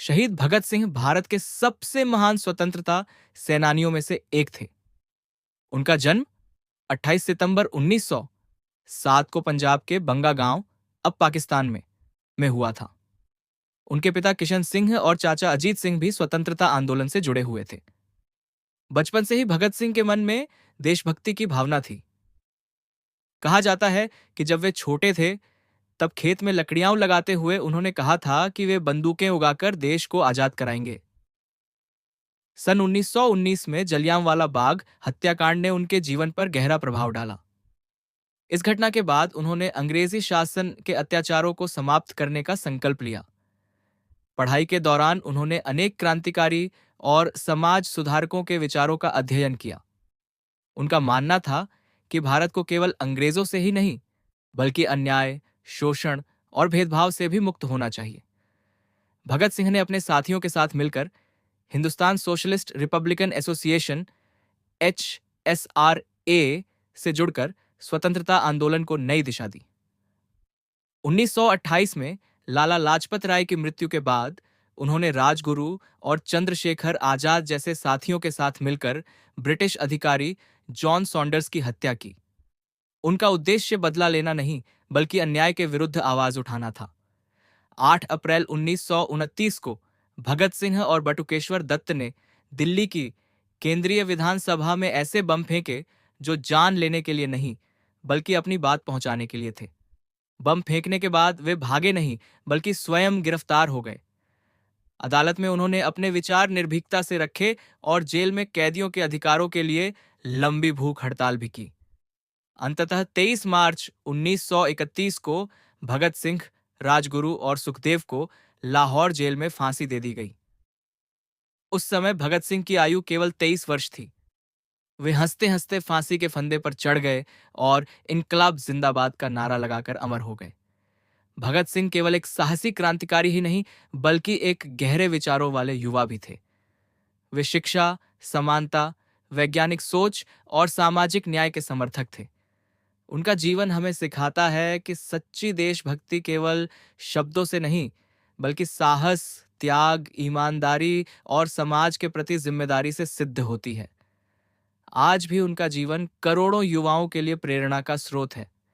शहीद भगत सिंह भारत के सबसे महान स्वतंत्रता सेनानियों में से एक थे। उनका जन्म 28 सितंबर 1907 को पंजाब के बंगा गांव, अब पाकिस्तान में हुआ था। उनके पिता किशन सिंह और चाचा अजीत सिंह भी स्वतंत्रता आंदोलन से जुड़े हुए थे। बचपन से ही भगत सिंह के मन में देशभक्ति की भावना थी। कहा जाता है कि जब वे छोटे थे तब खेत में लकड़ियां लगाते हुए उन्होंने कहा था कि वे बंदूकें उगाकर देश को आजाद कराएंगे। सन 1919 में जलियांवाला बाग हत्याकांड ने उनके जीवन पर गहरा प्रभाव डाला। इस घटना के बाद उन्होंने अंग्रेजी शासन के अत्याचारों को समाप्त करने का संकल्प लिया। पढ़ाई के दौरान उन्होंने अनेक क्रांतिकारी और समाज सुधारकों के विचारों का अध्ययन किया। उनका मानना था कि भारत को केवल अंग्रेजों से ही नहीं, बल्कि अन्याय, शोषण और भेदभाव से भी मुक्त होना चाहिए। भगत सिंह ने अपने साथियों के साथ मिलकर Hindustan socialist Republican association HSRA से जुड़कर स्वतंत्रता आंदोलन को नई दिशा दी। 1928 में लाला लाजपत राय की मृत्यु के बाद उन्होंने राजगुरु और चंद्रशेखर आजाद जैसे साथियों के साथ मिलकर ब्रिटिश अधिकारी जॉन सॉन्डर्स की हत्या की। उनका उद्देश्य बदला लेना नहीं, बल्कि अन्याय के विरुद्ध आवाज उठाना था। 8 अप्रैल 1929 को भगत सिंह और बटुकेश्वर दत्त ने दिल्ली की केंद्रीय विधानसभा में ऐसे बम फेंके जो जान लेने के लिए नहीं, बल्कि अपनी बात पहुंचाने के लिए थे। बम फेंकने के बाद वे भागे नहीं, बल्कि स्वयं गिरफ्तार हो गए। अदालत में उन्होंने अपने विचार निर्भीकता से रखे और जेल में कैदियों के अधिकारों के लिए लंबी भूख हड़ताल भी की। अंततः 23 मार्च 1931 को भगत सिंह, राजगुरु और सुखदेव को लाहौर जेल में फांसी दे दी गई। उस समय भगत सिंह की आयु केवल 23 वर्ष थी। वे हंसते हंसते फांसी के फंदे पर चढ़ गए और इनकलाब जिंदाबाद का नारा लगाकर अमर हो गए। भगत सिंह केवल एक साहसी क्रांतिकारी ही नहीं, बल्कि एक गहरे विचारों वाले युवा भी थे। वे शिक्षा, समानता, वैज्ञानिक सोच और सामाजिक न्याय के समर्थक थे। उनका जीवन हमें सिखाता है कि सच्ची देशभक्ति केवल शब्दों से नहीं, बल्कि साहस, त्याग, ईमानदारी और समाज के प्रति जिम्मेदारी से सिद्ध होती है। आज भी उनका जीवन करोड़ों युवाओं के लिए प्रेरणा का स्रोत है।